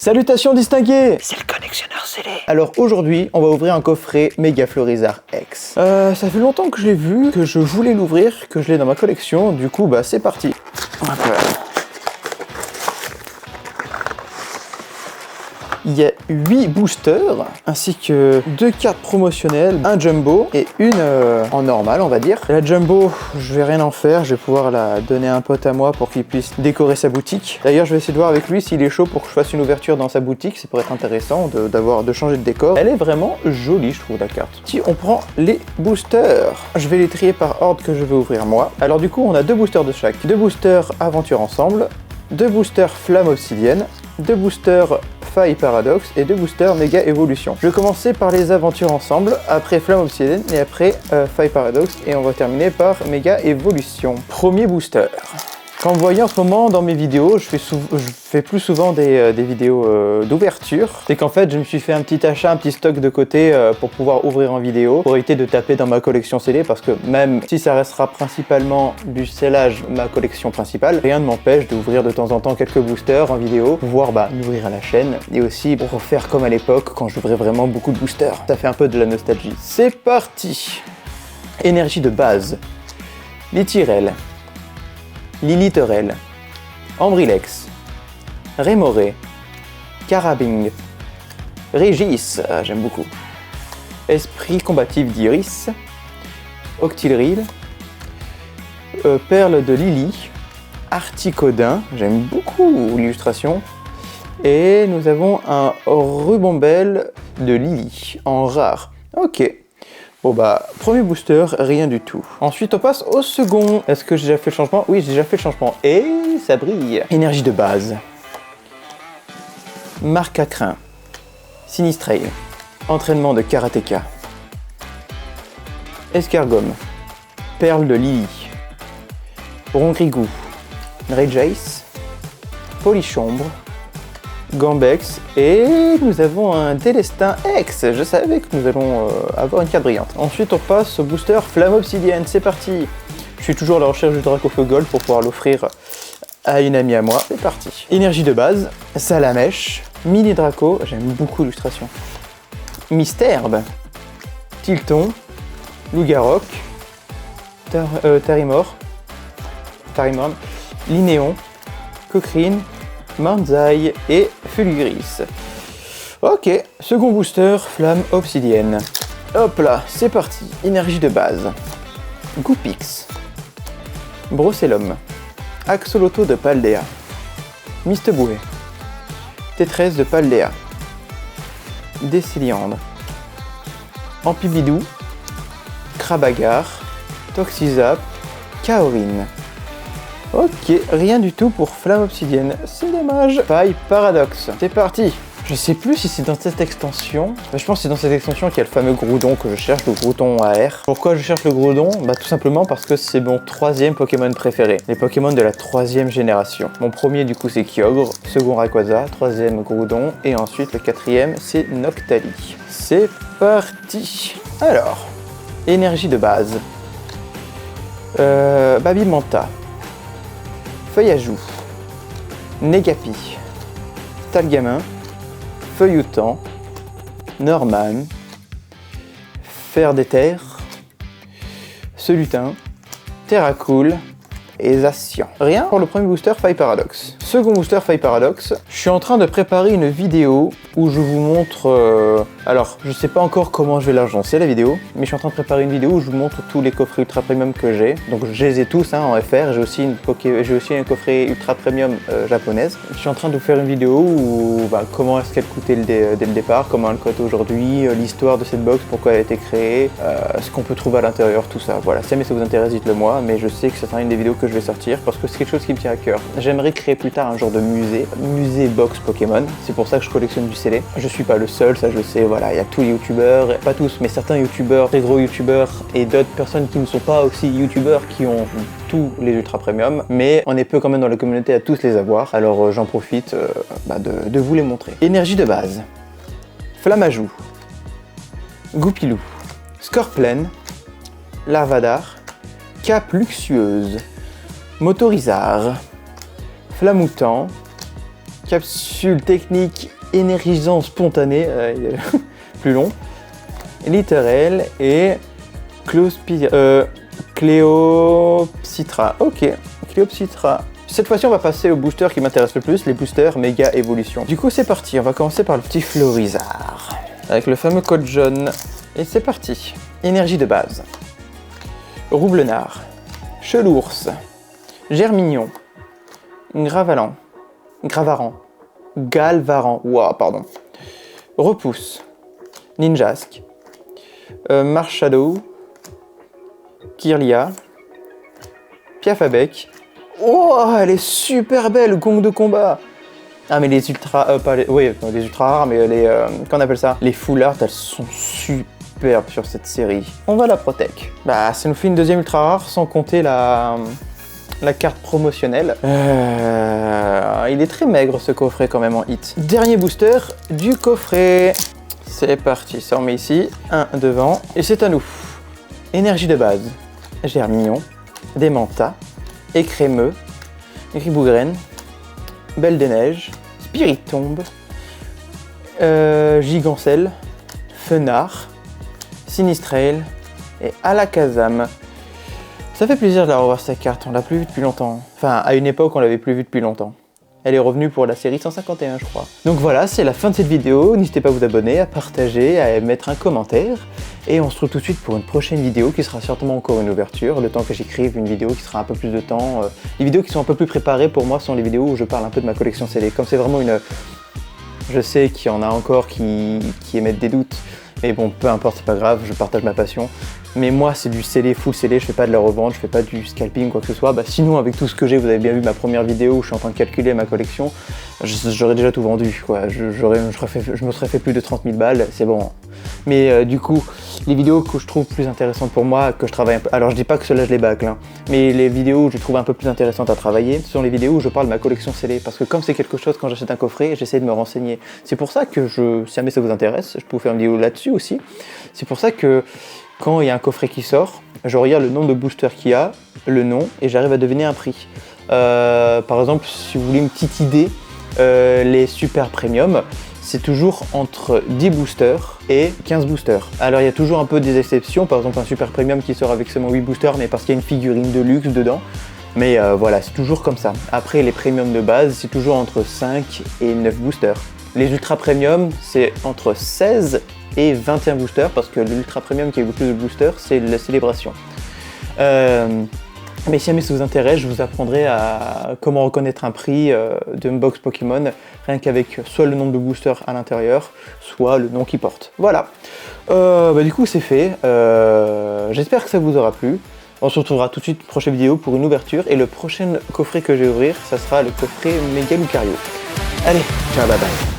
Salutations distingués! C'est le collectionneur scellé. Alors aujourd'hui, on va ouvrir un coffret Mega Florizarre X. Ça fait longtemps que je l'ai vu, que je voulais l'ouvrir, que je l'ai dans ma collection, du coup bah c'est parti. Il y a 8 boosters, ainsi que 2 cartes promotionnelles, un jumbo et une en normal on va dire. La jumbo, je vais rien en faire, je vais pouvoir la donner à un pote à moi pour qu'il puisse décorer sa boutique. D'ailleurs je vais essayer de voir avec lui s'il est chaud pour que je fasse une ouverture dans sa boutique, ça pourrait être intéressant de changer de décor. Elle est vraiment jolie je trouve la carte. Si on prend les boosters, je vais les trier par ordre que je vais ouvrir moi. Alors du coup on a 2 boosters de chaque, 2 boosters Aventure Ensemble, 2 boosters Flamme Obsidienne, 2 boosters Faille Paradoxe et 2 boosters Méga Évolution. Je vais commencer par les aventures ensemble, après Flamme Obsidienne et après Faille Paradoxe et on va terminer par Méga Évolution. Premier booster. Comme vous voyez en ce moment dans mes vidéos, je fais plus souvent des vidéos d'ouverture. C'est qu'en fait je me suis fait un petit achat, un petit stock de côté pour pouvoir ouvrir en vidéo, pour éviter de taper dans ma collection scellée, parce que même si ça restera principalement du scellage ma collection principale, rien ne m'empêche d'ouvrir de temps en temps quelques boosters en vidéo, pour pouvoir m'ouvrir à la chaîne, et aussi pour refaire comme à l'époque quand j'ouvrais vraiment beaucoup de boosters. Ça fait un peu de la nostalgie. C'est parti! Énergie de base. Lityrel, Lilithorel, Ambrilex, Rémoré, Carabing, Régis, j'aime beaucoup, Esprit combatif d'Iris, Octilril, Perle de Lily, Articodin, j'aime beaucoup l'illustration, et nous avons un Rubombelle de Lily en rare. Ok. Bon bah, premier booster, rien du tout. Ensuite, on passe au second. Est-ce que j'ai déjà fait le changement? Oui, j'ai déjà fait le changement. Et ça brille. Énergie de base. Marc à crin. Sinistrail. Entraînement de karatéka. Escargomme. Perle de Lily. Rongrigou. Rejace. Polychombre. Gambex, et nous avons un Délestin X. Je savais que nous allons avoir une carte brillante. Ensuite on passe au booster Flamme Obsidienne, c'est parti. Je suis toujours à la recherche du Dracofeu Gold pour pouvoir l'offrir à une amie à moi. C'est parti. Énergie de base, Salamèche, Mini Draco, j'aime beaucoup l'illustration. Mystherbe, Tilton, Lougarok, Tarimor, Linéon, Cochrane, Manzai et Fulguris. Ok, second booster, Flamme Obsidienne. Hop là, c'est parti. Énergie de base. Goupix. Brocellum. Axoloto de Paldea. Misteboué. Tétresse de Paldea. Décéliandre. Ampibidou. Crabagar. Toxizap. Kaorine. Ok, rien du tout pour Flamme Obsidienne, c'est dommage. Faille Paradoxe, c'est parti. Je sais plus si c'est dans cette extension. Je pense que c'est dans cette extension qu'il y a le fameux Groudon que je cherche, le Groudon AR. Pourquoi je cherche le Groudon? Bah tout simplement parce que c'est mon 3e Pokémon préféré. Les Pokémon de la 3e génération. Mon premier du coup c'est Kyogre, second Rayquaza, 3e Groudon, et ensuite le 4e c'est Noctali. C'est parti. Alors, énergie de base. Babimanta. Feuillajou, Négapi, Stalgamin, Feuilloutant, Norman, Fer des Terres, Celutin, Terracool et Zacian. Rien pour le premier booster Faille Paradoxe. Second booster Faille Paradoxe, je suis en train de préparer une vidéo où je vous montre... Alors, je sais pas encore comment je vais l'agencer la vidéo, mais je suis en train de préparer une vidéo où je vous montre tous les coffrets ultra premium que j'ai. Donc je les ai tous en FR, j'ai aussi un coffret ultra premium japonaise. Je suis en train de vous faire une vidéo où comment est-ce qu'elle coûtait dès le départ, comment elle coûte aujourd'hui, l'histoire de cette box, pourquoi elle a été créée, ce qu'on peut trouver à l'intérieur, tout ça. Voilà, si jamais ça vous intéresse, dites-le moi, mais je sais que ça sera une des vidéos que je vais sortir parce que c'est quelque chose qui me tient à cœur. J'aimerais créer plus tard un genre de musée box Pokémon. C'est pour ça que je collectionne du scellé. Je suis pas le seul, ça je le sais, voilà, il y a tous les youtubeurs, pas tous, mais certains youtubeurs, très gros youtubeurs et d'autres personnes qui ne sont pas aussi youtubeurs qui ont tous les ultra premium, mais on est peu quand même dans la communauté à tous les avoir, alors j'en profite de vous les montrer. Énergie de base. Flammajou, Goupilou, Scorplaine, Larvadar, Cape Luxueuse, Motorizard, Flamoutant, Capsule technique énergisant spontané, plus long. Littéral et Cléopsitra. Ok, Cléopsitra. Cette fois-ci, on va passer au booster qui m'intéresse le plus, les boosters méga évolution. Du coup, c'est parti. On va commencer par le petit Florizard avec le fameux code jaune. Et c'est parti. Énergie de base. Roublenard, Chelours, Germignon, Gravaran, Galvaran, wow, pardon. Repousse, Ninjask, Marshadow, Kirlia, Piafabec. Oh, elle est super belle, gong de combat. Ah mais les ultra, les ultra rares, mais les, qu'on appelle ça, les full art, elles sont superbes sur cette série. On va la protect. Bah, ça nous fait une deuxième ultra rare, sans compter la carte promotionnelle. Il est très maigre ce coffret quand même en hit. Dernier booster du coffret. C'est parti, ça on met ici, un devant, et c'est à nous. Énergie de base, Germignon, Démenta, Écrémeux, Ribougren, Belle des Neiges, Spiritombe, Gigancelle, Fenard, Sinistrail et Alakazam. Ça fait plaisir de la revoir cette carte, on l'a plus vue depuis longtemps. Enfin, à une époque, on l'avait plus vue depuis longtemps. Elle est revenue pour la série 151, je crois. Donc voilà, c'est la fin de cette vidéo. N'hésitez pas à vous abonner, à partager, à mettre un commentaire. Et on se retrouve tout de suite pour une prochaine vidéo qui sera certainement encore une ouverture. Le temps que j'écrive une vidéo qui sera un peu plus de temps. Les vidéos qui sont un peu plus préparées pour moi sont les vidéos où je parle un peu de ma collection scellée. Comme c'est vraiment une... Je sais qu'il y en a encore qui émettent des doutes. Mais bon, peu importe, c'est pas grave, je partage ma passion. Mais moi, c'est du scellé, full scellé, je fais pas de la revente, je fais pas du scalping, quoi que ce soit. Bah, sinon, avec tout ce que j'ai, vous avez bien vu ma première vidéo où je suis en train de calculer ma collection, j'aurais déjà tout vendu, quoi. Je me serais fait plus de 30 000 balles, c'est bon. Mais du coup, les vidéos que je trouve plus intéressantes pour moi, que je travaille un peu... Alors, je dis pas que ceux-là, je les bâcle, hein. Mais les vidéos où je trouve un peu plus intéressantes à travailler, ce sont les vidéos où je parle de ma collection scellée. Parce que comme c'est quelque chose, quand j'achète un coffret, j'essaie de me renseigner. C'est pour ça que si jamais ça vous intéresse, je peux vous faire une vidéo là-dessus aussi. C'est pour ça que quand il y a un coffret qui sort, je regarde le nombre de boosters qu'il y a, le nom, et j'arrive à deviner un prix. Par exemple, si vous voulez une petite idée, les super premium, c'est toujours entre 10 boosters et 15 boosters. Alors il y a toujours un peu des exceptions, par exemple un super premium qui sort avec seulement 8 boosters, mais parce qu'il y a une figurine de luxe dedans. Mais voilà, c'est toujours comme ça. Après les premiums de base, c'est toujours entre 5 et 9 boosters. Les ultra premium, c'est entre 16 et 21 boosters, parce que l'ultra premium qui a le plus de boosters, c'est la célébration. Mais si jamais ça vous intéresse, je vous apprendrai à comment reconnaître un prix d'une box Pokémon, rien qu'avec soit le nombre de boosters à l'intérieur, soit le nom qu'il porte. Voilà. Du coup, c'est fait. J'espère que ça vous aura plu. On se retrouvera tout de suite pour une prochaine vidéo pour une ouverture. Et le prochain coffret que je vais ouvrir, ça sera le coffret Méga Lucario. Allez, ciao, bye bye.